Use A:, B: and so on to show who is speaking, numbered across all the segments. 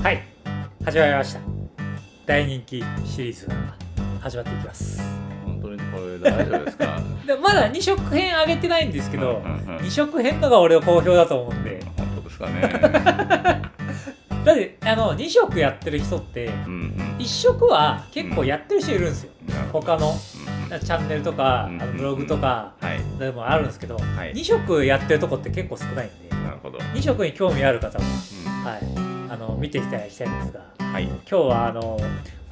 A: はい、始まりました。大人気シリーズが始まっていきます。
B: 本当にこれ大丈夫ですか？
A: でまだ2色編上げてないんですけど、2
B: 色
A: 色編のが俺は好評だと思うんで。
B: 本当ですかね。
A: だって2色やってる人って、1色は結構やってる人いるんですよ、他のチャンネルとかブログとかでもあるんですけど、2色やってるとこって結構少ないんで、
B: なるほど。
A: 2色に興味ある方も、見ていただきたいんですが、今日は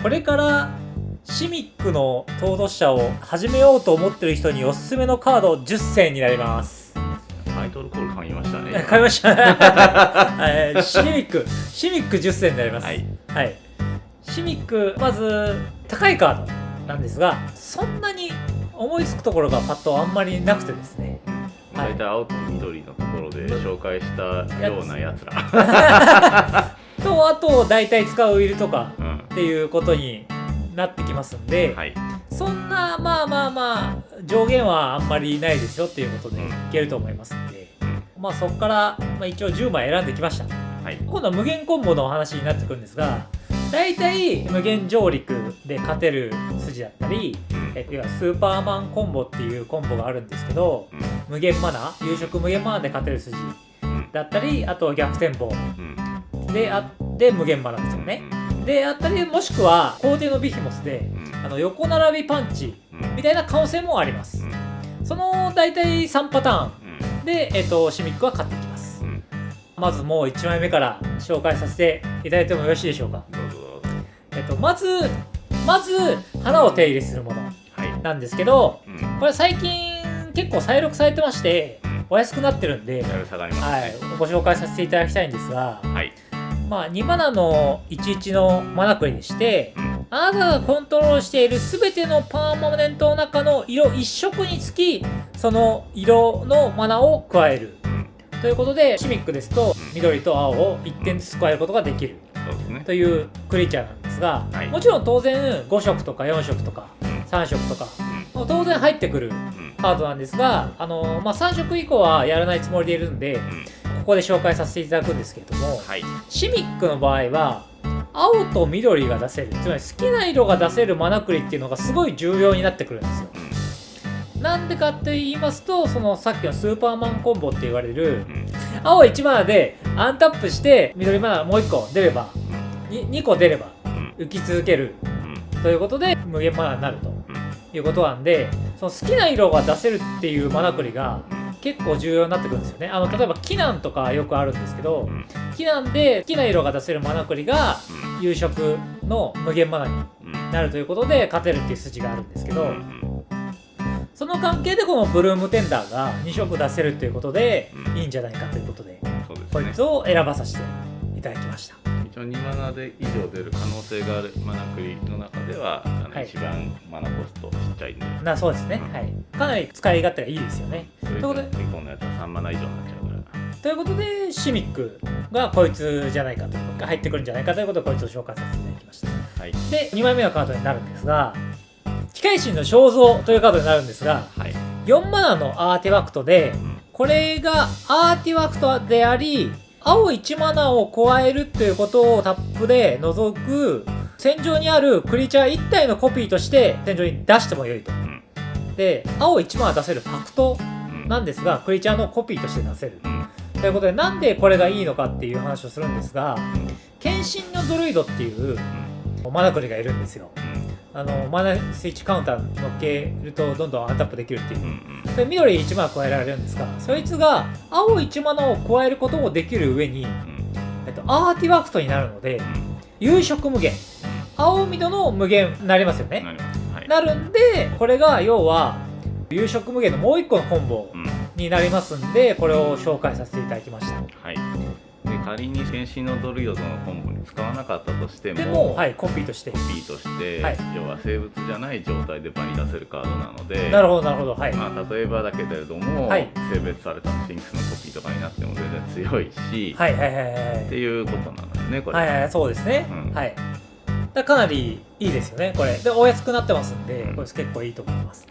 A: これからシミックの討論者を始めようと思ってる人におすすめのカード10選になります。
B: タイトルコール買いましたね。
A: 買いました。シミック10選になります。シミック、まず高いカードなんですが、そんなに思いつくところがパッとあんまりなくてですね。
B: 大体青と緑のところで紹介したようなやつら
A: と、あと大体使うウィルとかっていうことになってきますんで、そんなまあ上限はあんまりないでしょっていうことでいけると思いますんで、そこから、一応10枚選んできました。今度は無限コンボのお話になってくるんですが、大体無限上陸で勝てる筋だったり、要はスーパーマンコンボっていうコンボがあるんですけど、無限マナ夕食無限マナで勝てる筋だったり、あと逆転棒であって無限マナですよね。であったり、もしくは皇帝のビヒモスで横並びパンチみたいな可能性もあります。その大体3パターンで、シミックは勝っていきます。まずもう1枚目から紹介させていただいてもよろしいでしょうか。まず花を手入れするものなんですけど、これ最近結構再録されてましてお安くなってるんで、ご紹介させていただきたいんですが、2マナの11のマナクリにして、あなたがコントロールしている全てのパーマネントの中の色1色につきその色のマナを加えるということで、シミックですと緑と青を1点ずつ加えることができるというクリーチャーなんですが、もちろん当然5色とか4色とか3色とか当然入ってくるカードなんですが、3色以降はやらないつもりでいるんで、ここで紹介させていただくんですけれども、シミックの場合は青と緑が出せる、つまり好きな色が出せるマナクリっていうのがすごい重要になってくるんですよ。なんでかって言いますと、そのさっきのスーパーマンコンボって言われる、青1マナでアンタップして緑マナもう1個出れば、2個出れば浮き続けるということで無限マナになるということなんで、その好きな色が出せるっていうマナクリが結構重要になってくるんですよね。例えばキナンとかよくあるんですけど、キナンで好きな色が出せるマナクリが夕食の無限マナになるということで勝てるっていう筋があるんですけど、その関係でこのブルームテンダーが2色出せるということでいいんじゃないかということで、こいつを選ばさせていただきました。
B: 一応2マナで以上出る可能性があるマナクリの中では一番マナコストちっちゃいんで、
A: そうですね、かなり使い勝手がいいですよね。
B: ということで今のやつは3マナ以上になっちゃうから、
A: ということでシミックがこいつじゃないかというか入ってくるんじゃないかということでこいつを紹介させていただきました。で2枚目のカードになるんですが、機械神の肖像というカードになるんですが、4マナのアーティファクトで、これがアーティファクトであり青1マナを加えるということをタップで除く戦場にあるクリーチャー1体のコピーとして戦場に出してもよいと。で青1マナ出せるファクトなんですが、クリーチャーのコピーとして出せるということで、なんでこれがいいのかっていう話をするんですが、献身のドルイドっていうマナクリがいるんですよ。マナスイッチカウンター乗っけるとどんどんアンタップできるっていう、それ緑1マナ加えられるんですが、そいつが青1マナを加えることもできる上に、アーティファクトになるので夕食無限、青緑の無限になりますよね。なるんで、これが要は夕食無限のもう1個のコンボになりますんで、これを紹介させていただきました。
B: で仮に変身のドルイドのコンボに使わなかったとしても、
A: コピーとして、
B: 要は生物じゃない状態で場に出せるカードなので、
A: なるほど、
B: 例えばだけれども、性別されたスフィンクスのコピーとかになっても全然強いし、っていうことなんですね、これ。
A: そうですね。かなりいいですよね、これで。お安くなってますんで、これ結構いいと思います。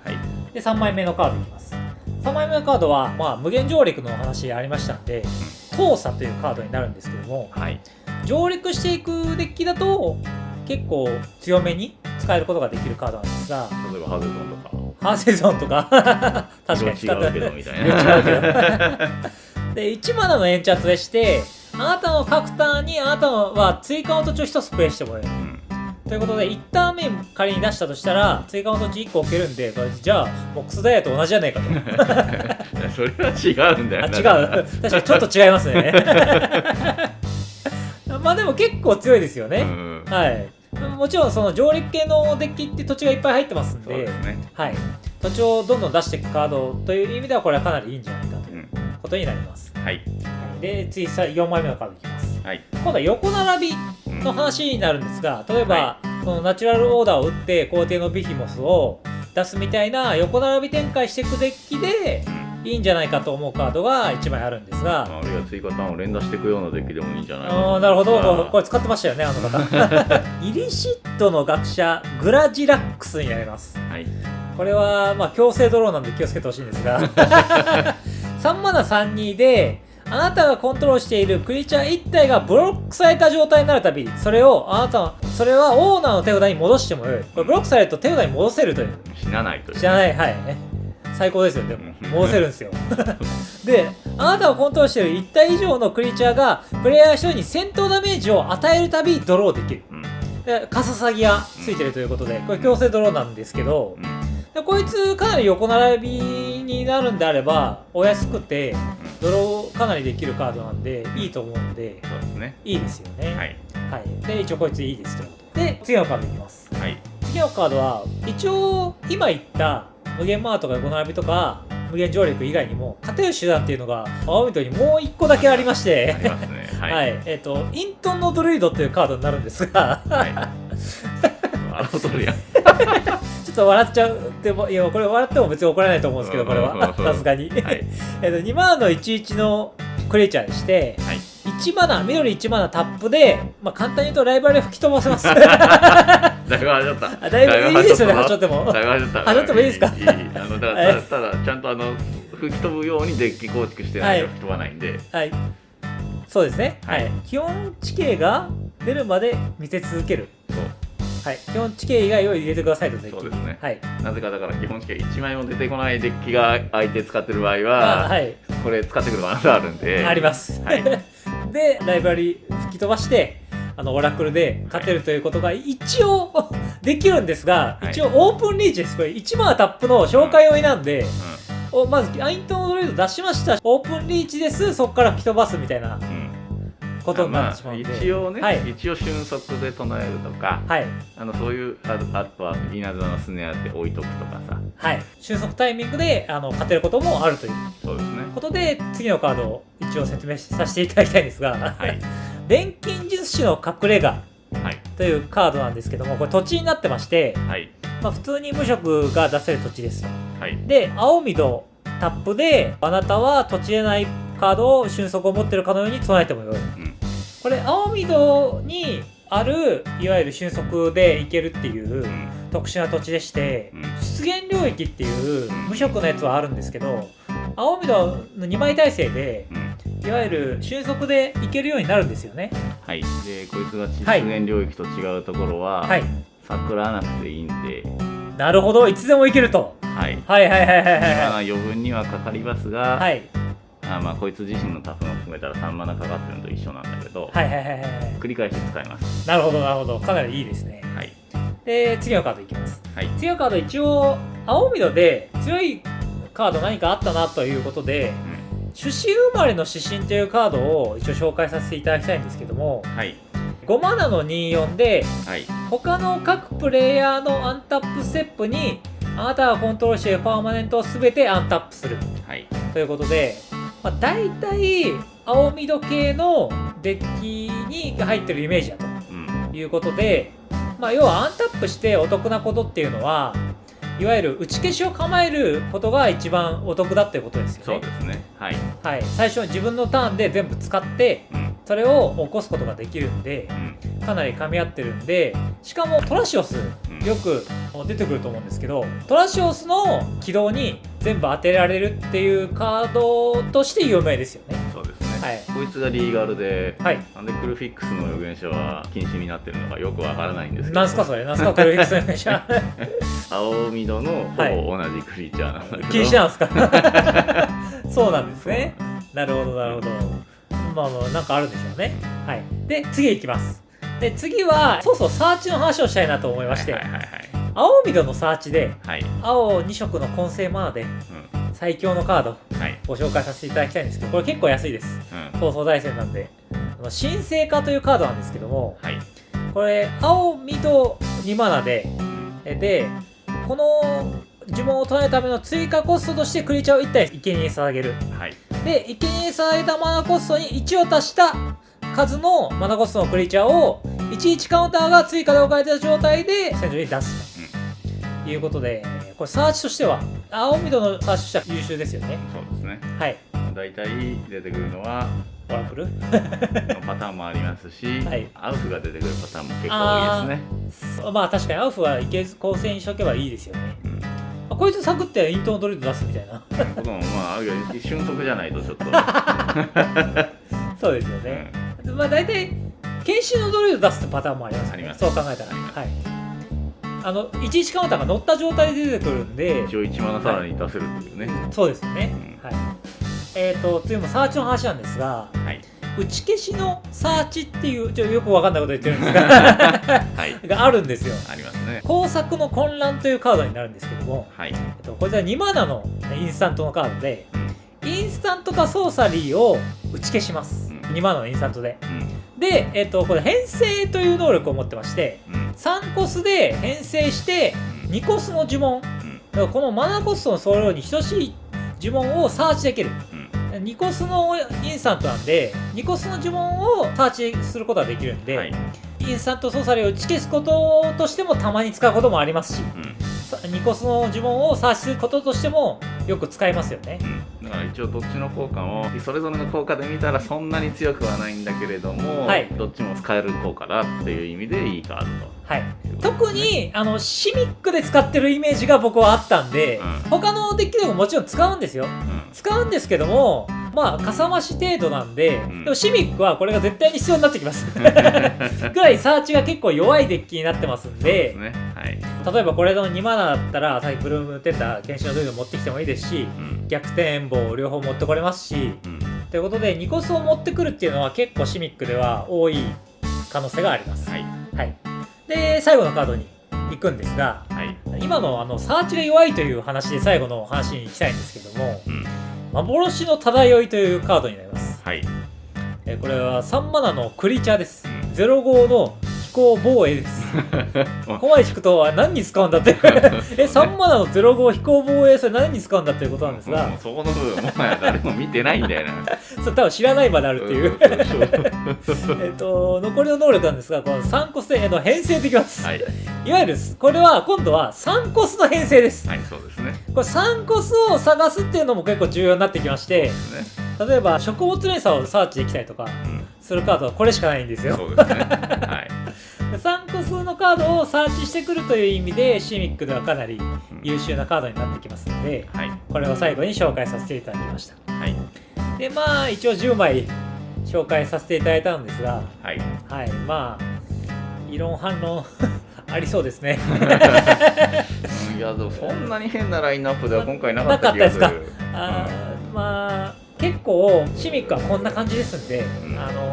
A: で3枚目のカードいきます。3枚目のカードは、無限上陸のお話ありましたんで、闘査というカードになるんですけども、上陸していくデッキだと結構強めに使えることができるカードなんですが、
B: 例えばハゼゾンとか
A: ハーセゾンとか確かに
B: 使って違うけどみたい
A: な違うけどで1マナのエンチャントでして、あなたの各ターンにあなたは追加の土地を1つプレイしてもらえる、ということで1ターン目仮に出したとしたら追加の土地1個置けるんで、じゃあボックスダイヤと同じじゃないかと
B: それは違うんだよ
A: ね。違う、確かにちょっと違いますねまあでも結構強いですよね、はい。もちろんその上陸系のデッキって土地がいっぱい入ってますんで、
B: そうですね、はい、
A: 土地をどんどん出していくカードという意味ではこれはかなりいいんじゃないかということになります、はい。で次4枚目のカードいきます、はい。今度は横並びの話になるんですが、例えば、そのナチュラルオーダーを打って皇帝のビヒモスを出すみたいな横並び展開していくデッキでいいんじゃないかと思うカードが1枚あるんですが、
B: あるいは追加ターンを連打していくようなデッキでもいいんじゃないか
A: な。なるほど、これ使ってましたよね、あの方イリシットの学者グラジラックスになります、はい。これはまあ強制ドローなんで気をつけてほしいんですが3マナ3-2であなたがコントロールしているクリーチャー1体がブロックされた状態になるたび、それはオーナーの手札に戻してもよい。これブロックされると手札に戻せるという。
B: 死なないという。
A: 死なない、はい。最高ですよ、でも。戻せるんですよ。で、あなたがコントロールしている1体以上のクリーチャーがプレイヤー1人に戦闘ダメージを与えるたびドローできる。でカササギがついてるということで、これ強制ドローなんですけど、でこいつかなり横並びになるんであればお安くてドローかなりできるカードなんでいいと思うんで、
B: そうですね、
A: いいですよね、はい、はい。で一応こいついいですということで次のカードいきます、はい。次のカードは一応今言った無限マーとか横並びとか無限上陸以外にも勝てる手段っていうのが青緑にもう1個だけありまして
B: ありますね、はい、
A: はい、イントンのドルイドというカードになるんですが、はい、
B: とるやん
A: ちょっと笑っちゃうでも、いやこれ笑っても別に怒られないと思うんですけど、これはさすがに、はい、2マナの11のクリーチャーでして、はい、1マナ緑1マナタップで、まあ、簡単に言うとライバルで吹き飛ばせますだいぶ
B: はしょった。
A: だいぶいいですよね、はしょっても。
B: だいぶはしょった。
A: はしょってもいいですか。
B: ただちゃんと吹き飛ぶようにデッキ構築してないと吹き飛ばないんで、
A: はい、そうですね、はい。基本地形が出るまで見せ続ける。はい、基本地形以外を入れてくださいと。
B: そうですね、はい。なぜかだから基本地形1枚も出てこないデッキが相手使ってる場合は、はい、これ使ってくる可能性あるんで
A: あります、はい、でライバル吹き飛ばしてオラクルで勝てるということが一応できるんですが、はい、一応オープンリーチです。これ1マナタップの紹介用になんで、まずアイントンドロイド出しました、オープンリーチです、そこから吹き飛ばすみたいな、ことになってしまうので、
B: 一応ね、はい、一応瞬足で唱えるとか、はい、そういうあとは稲妻のスネアって置いとくとかさ、
A: はい、瞬足タイミングで勝てることもあるということで、次のカードを一応説明させていただきたいんですが、はい、錬金術師の隠れ家というカードなんですけども、これ土地になってまして、はい、まあ、普通に無色が出せる土地ですよ、はい、で青緑タップであなたは土地でないカードを瞬足を持ってるかのように唱えてもよい、これ青緑にあるいわゆる瞬足でいけるっていう特殊な土地でして、出現領域っていう無色のやつはあるんですけど、青緑の2枚耐性でいわゆる瞬足でいけるようになるんですよね。
B: はい。でこいつが出現領域と違うところは、はい、桜らなくていいんで。
A: なるほど、いつでもいけると。はい。はいはいはいはいはい。
B: 余分にはかかりますが、はい。まあこいつ自身のタフも含めたら3マナかかってるのと一緒なんだけど、はいはいはいはい、繰り返し使います。
A: なるほどなるほど、かなりいいですね。はい。で次のカードいきます。はい。次のカード一応青緑で強いカード何かあったなということで、種子生まれの指針というカードを一応紹介させていただきたいんですけども、はい。5マナの24で、はい、他の各プレイヤーのアンタップステップにあなたがコントロールしているパーマネントを全てアンタップする、はい、ということで、まあ、大体青緑系のデッキに入ってるイメージだということで、まあ、要はアンタップしてお得なことっていうのはいわゆる打ち消しを構えることが一番お得だっていうことですよね。
B: そうですね、はい、はい、
A: 最初自分のターンで全部使って、それを起こすことができるんで、かなり噛み合ってるんで、しかもトラシオス、よく出てくると思うんですけど、トラシオスの軌道に全部当てられるっていうカードとして有名ですよね。
B: そうですね、
A: はい、
B: こいつがリーガルで、
A: はい、
B: なんでクルフィックスの予言書は禁止になってるのかよくわからないんですけど。
A: なんすかそれ、なんすかクルフィックスの予言書
B: 青緑のほぼ同じクリーチャーなんだけど、
A: 禁止なんですかそうなんですね。なるほどなるほど。まあまあなんかあるんでしょうね。はい。で次いきます。で次はそうそうサーチの話をしたいなと思いまして、青緑のサーチで、はい、青2色の混成マナで、最強のカードご紹介させていただきたいんですけど、これ結構安いです。そうそう大戦なんで、神聖化というカードなんですけども、はい、これ青緑2マナで、この呪文を唱えるための追加コストとしてクリーチャーを1体生贄に捧げる、はい、で生贄に捧げたマナコストに1を足した数のマナコストのクリーチャーを11カウンターが追加で置かれた状態で戦場に出すということで、これサーチとしては青緑のサーチとしては優秀ですよね。
B: そうですね。
A: はい。
B: だいたい出てくるのは
A: オラクルの
B: パターンもありますし、はい、アウフが出てくるパターンも結構多いですね。
A: まあ確かにアウフはいけず構成にしとけばいいですよね。こいつサクってイントのドリル出すみたいな
B: こともまああるよね。瞬足じゃないとちょっと
A: そうですよね。まあ大体研修のドリル出すってパターンもありますね。
B: あります。
A: そう考えたら、はい。11カウンターが乗った状態で出てくるんで、
B: 一応1マナさらに出せるっていうね。
A: そうですよね。はい。次もサーチの話なんですが、はい、打ち消しのサーチっていうよくわかんないこと言ってるんですが、はい、があるんですよ。
B: ありますね。
A: 工作の混乱というカードになるんですけども、はい、これは2マナのインスタントのカードで、インスタントかソーサリーを打ち消します。2マナのインスタントで。で、これ変性という能力を持ってまして、3コスで変性して2コスの呪文、だからこのマナコストの総量に等しい呪文をサーチできる。2コスのインスタントなんで2コスの呪文をサーチすることができるんで、はい、インスタントソーサリーを打ち消すこととしてもたまに使うこともありますし、2コスの呪文をサーチすることとしてもよく使いますよね。
B: だから一応どっちの効果もそれぞれの効果で見たらそんなに強くはないんだけれども、はい、どっちも使える効果だっていう意味でいいカードと。はい、
A: 特にシミックで使ってるイメージが僕はあったんで、他のデッキでももちろん使うんですよ。使うんですけども、まあかさ増し程度なんで、でもシミックはこれが絶対に必要になってきますぐらいサーチが結構弱いデッキになってますんで、はい、例えばこれの2マナだったらさっきブルーム出た剣士のドリル持ってきてもいいですし、逆転棒両方持ってこれますし、ということで2コスを持ってくるっていうのは結構シミックでは多い可能性があります。はい、はい、で最後のカードに行くんですが、はい、今のサーチが弱いという話で最後の話に行きたいんですけども、幻の漂いというカードになります。はい、これは3マナのクリーチャーです。05の飛行防衛です。怖い引くとは何に使うんだって3マナの05飛行防衛それ何に使うんだっていうことなんですが、
B: そこの部分もはや誰も見てないんだよな
A: そう多分知らないまであるっていう残りの能力なんですが、この3コスで編成できます。はい、いわゆるこれは今度は3コスの編成です。
B: はい、そうですね。
A: これ3コスを探すっていうのも結構重要になってきまして、例えば食物連鎖をサーチできたりとかするカードはこれしかないんですよ。そうですね。はい。3コスのカードをサーチしてくるという意味でシミックではかなり優秀なカードになってきますので、はい、これを最後に紹介させていただきました。はい、でまあ一応10枚紹介させていただいたんですが、はい、はい、まあ異論反論ありそうですね
B: いやでもそんなに変なラインナップでは今回なかった気がする。
A: なかったですか。まあ結構シミックはこんな感じですんで、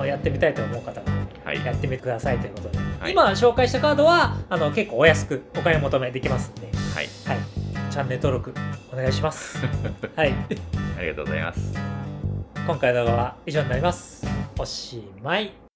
A: やってみたいと思う方はやってみてくださいということで、はい、今紹介したカードは結構お安くお買い求めできますんで、はいはい、チャンネル登録お願いしますはい
B: ありがとうございます。
A: 今回の動画は以上になります。おしまい。